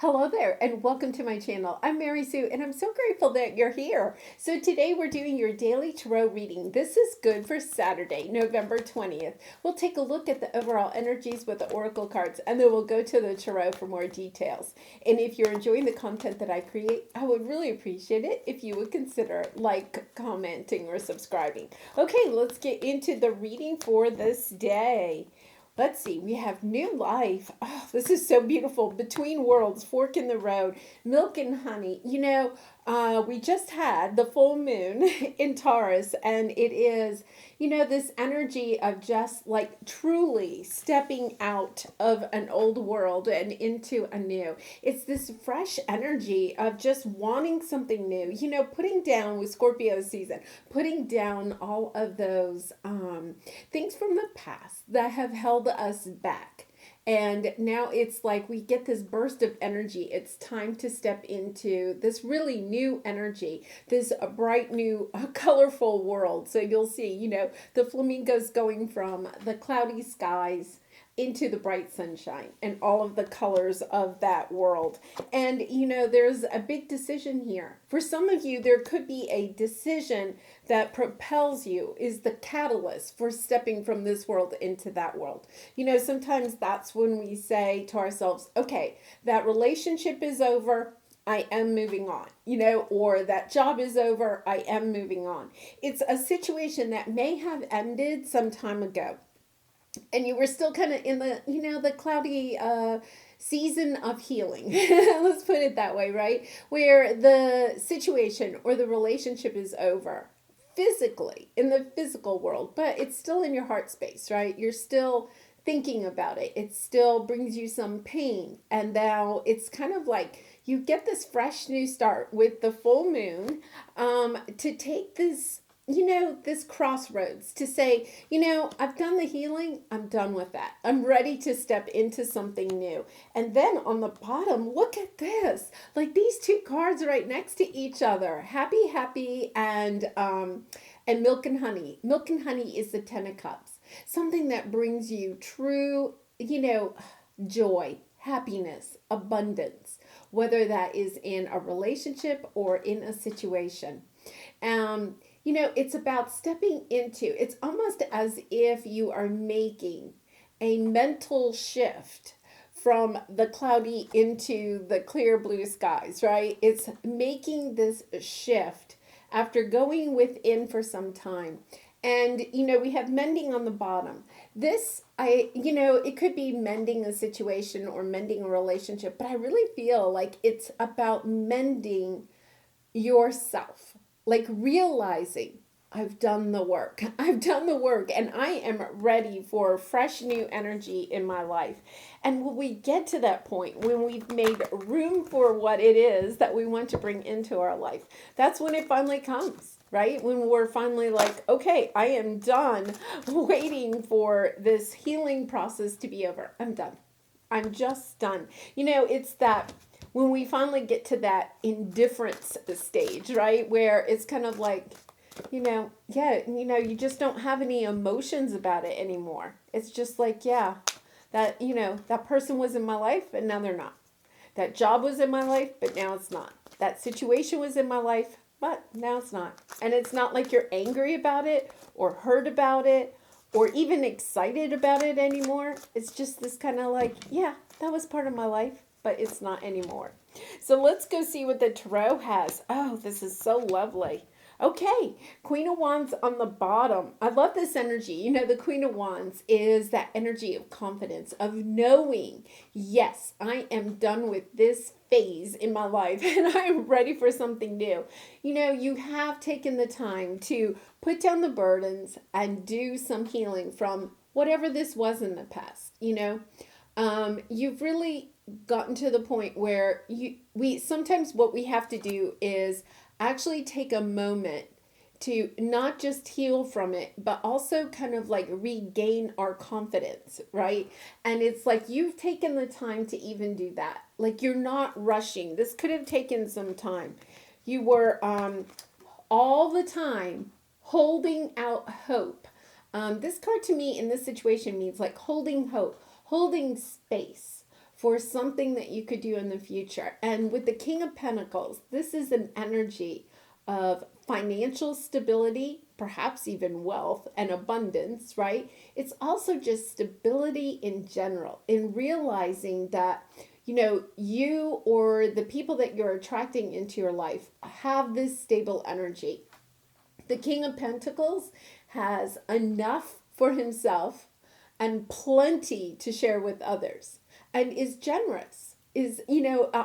Hello there, and welcome to my channel. I'm Mary Sue, and I'm so grateful that you're here. So today we're doing your daily tarot reading. This is good for Saturday, November 20th. We'll take a look at the overall energies with the oracle cards, and then we'll go to the tarot for more details. And if you're enjoying the content that I create, I would really appreciate it if you would consider commenting, or subscribing. Okay, let's get into the reading for this day. Let's see, we have new life. Oh, this is so beautiful. Between worlds, fork in the road, milk and honey. We just had the full moon in Taurus, and it is, this energy of just like truly stepping out of an old world and into a new. It's this fresh energy of just wanting something new, putting down with Scorpio season, putting down all of those things from the past that have held us back. And now it's like we get this burst of energy. It's time to step into this really new energy, this bright new colorful world. So you'll see, the flamingos going from the cloudy skies into the bright sunshine and all of the colors of that world. And there's a big decision here. For some of you, there could be a decision that propels you, is the catalyst for stepping from this world into that world. Sometimes that's when we say to ourselves, okay, that relationship is over, I am moving on, or that job is over, I am moving on. It's a situation that may have ended some time ago, and you were still kind of in the, the cloudy season of healing. Let's put it that way, right? Where the situation or the relationship is over physically, in the physical world, but it's still in your heart space, right? You're still thinking about it. It still brings you some pain. And now it's kind of like you get this fresh new start with the full moon, to take this, this crossroads, to say, I've done the healing, I'm done with that. I'm ready to step into something new. And then on the bottom, look at this. Like these two cards right next to each other. Happy, happy, and milk and honey. Milk and honey is the 10 of cups. Something that brings you true, joy, happiness, abundance, whether that is in a relationship or in a situation. It's about stepping into, it's almost as if you are making a mental shift from the cloudy into the clear blue skies, right? It's making this shift after going within for some time. And, we have mending on the bottom. It could be mending a situation or mending a relationship, but I really feel like it's about mending yourself, like realizing I've done the work. I've done the work, and I am ready for fresh new energy in my life. And when we get to that point, when we've made room for what it is that we want to bring into our life, that's when it finally comes, right? When we're finally like, okay, I am done waiting for this healing process to be over. I'm done. I'm just done. It's that when we finally get to that indifference stage, right? Where it's kind of like, you just don't have any emotions about it anymore. It's just like, yeah, that, that person was in my life and now they're not. That job was in my life, but now it's not. That situation was in my life, but now it's not. And it's not like you're angry about it or hurt about it or even excited about it anymore. It's just this kind of like, yeah, that was part of my life, but it's not anymore. So let's go see what the tarot has. Oh, this is so lovely. Okay, Queen of Wands on the bottom. I love this energy. The Queen of Wands is that energy of confidence, of knowing, yes, I am done with this phase in my life and I am ready for something new. You have taken the time to put down the burdens and do some healing from whatever this was in the past. You've really gotten to the point where we sometimes what we have to do is actually take a moment to not just heal from it, but also kind of like regain our confidence, right? And it's like you've taken the time to even do that. Like you're not rushing. This could have taken some time. You were all the time holding out hope. This card to me in this situation means like holding hope, holding space for something that you could do in the future. And with the King of Pentacles, this is an energy of financial stability, perhaps even wealth and abundance, right? It's also just stability in general, in realizing that, you or the people that you're attracting into your life have this stable energy. The King of Pentacles has enough for himself and plenty to share with others, and is generous,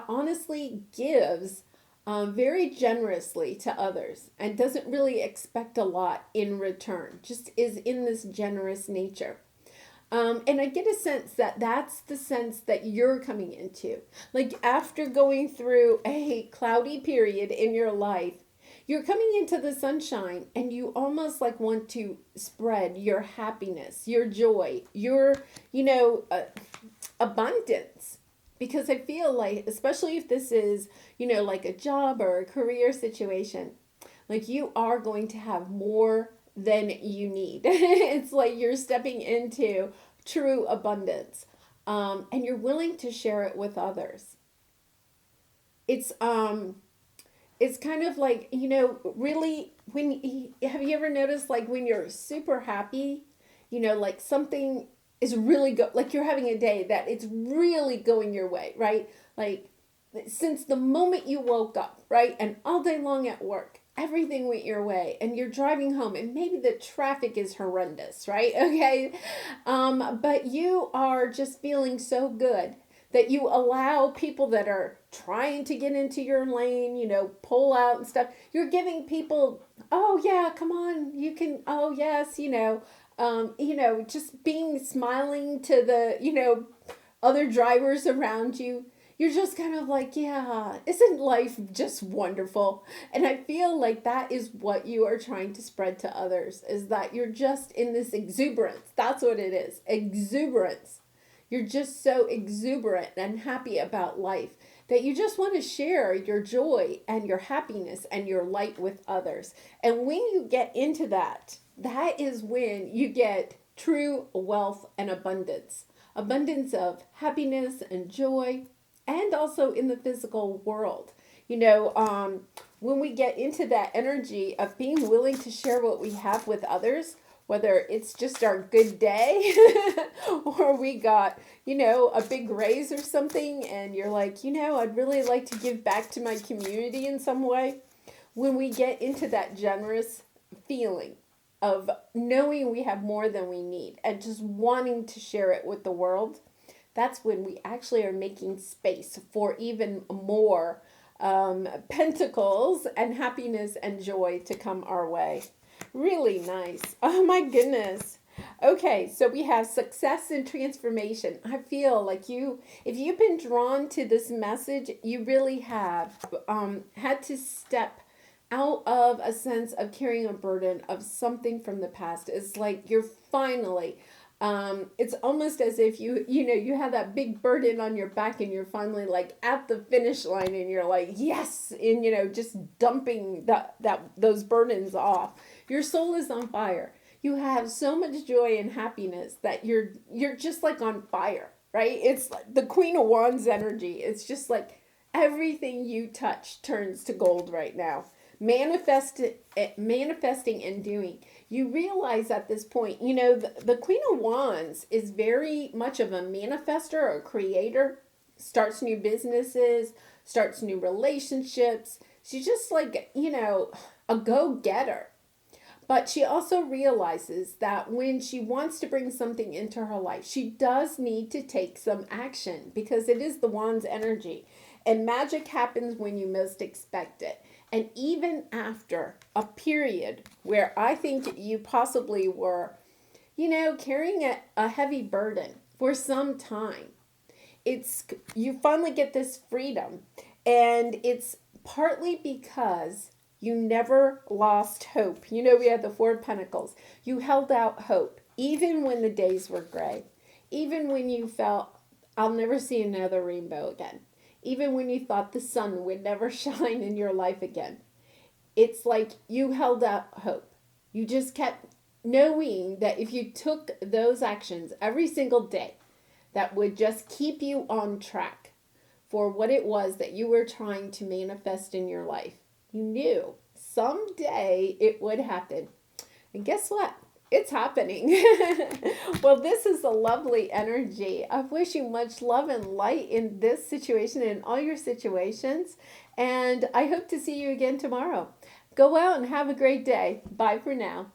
honestly gives very generously to others, and doesn't really expect a lot in return, just is in this generous nature. And I get a sense that that's the sense that you're coming into. Like, after going through a cloudy period in your life, you're coming into the sunshine, and you almost like want to spread your happiness, your joy, your, abundance. Because I feel like, especially if this is, like a job or a career situation, like you are going to have more than you need. It's like you're stepping into true abundance, and you're willing to share it with others. It's kind of like, really, have you ever noticed, like, when you're super happy, like something is really like you're having a day that it's really going your way, right? Like, since the moment you woke up, right? And all day long at work, everything went your way, and you're driving home, and maybe the traffic is horrendous, right? Okay. But you are just feeling so good that you allow people that are trying to get into your lane, pull out and stuff. You're giving people, oh yeah, come on, you can, oh yes, just smiling to the, other drivers around you. You're just kind of like, yeah, isn't life just wonderful? And I feel like that is what you are trying to spread to others, is that you're just in this exuberance. That's what it is, exuberance. You're just so exuberant and happy about life that you just want to share your joy and your happiness and your light with others. And when you get into that, that is when you get true wealth and abundance. Abundance of happiness and joy, and also in the physical world. When we get into that energy of being willing to share what we have with others, whether it's just our good day or we got, a big raise or something, and you're like, I'd really like to give back to my community in some way. When we get into that generous feeling of knowing we have more than we need and just wanting to share it with the world, that's when we actually are making space for even more pentacles and happiness and joy to come our way. Really nice. Oh my goodness. Okay, so we have success and transformation. I feel like if you've been drawn to this message, you really have had to step out of a sense of carrying a burden of something from the past. It's like you're finally, it's almost as if you have that big burden on your back, and you're finally like at the finish line, and you're like, yes, and just dumping those burdens off. Your soul is on fire. You have so much joy and happiness that you're just like on fire, right? It's like the Queen of Wands energy. It's just like everything you touch turns to gold right now. Manifesting and doing. You realize at this point, the Queen of Wands is very much of a manifester, a creator, starts new businesses, starts new relationships. She's just like, a go-getter. But she also realizes that when she wants to bring something into her life, she does need to take some action, because it is the Wands energy. And magic happens when you most expect it. And even after a period where I think you possibly were, carrying a heavy burden for some time, you finally get this freedom. And it's partly because you never lost hope. We had the Four of Pentacles. You held out hope, even when the days were gray. Even when you felt, I'll never see another rainbow again. Even when you thought the sun would never shine in your life again. It's like you held out hope. You just kept knowing that if you took those actions every single day, that would just keep you on track for what it was that you were trying to manifest in your life. You knew someday it would happen. And guess what? It's happening. Well, this is a lovely energy. I wish you much love and light in this situation and in all your situations. And I hope to see you again tomorrow. Go out and have a great day. Bye for now.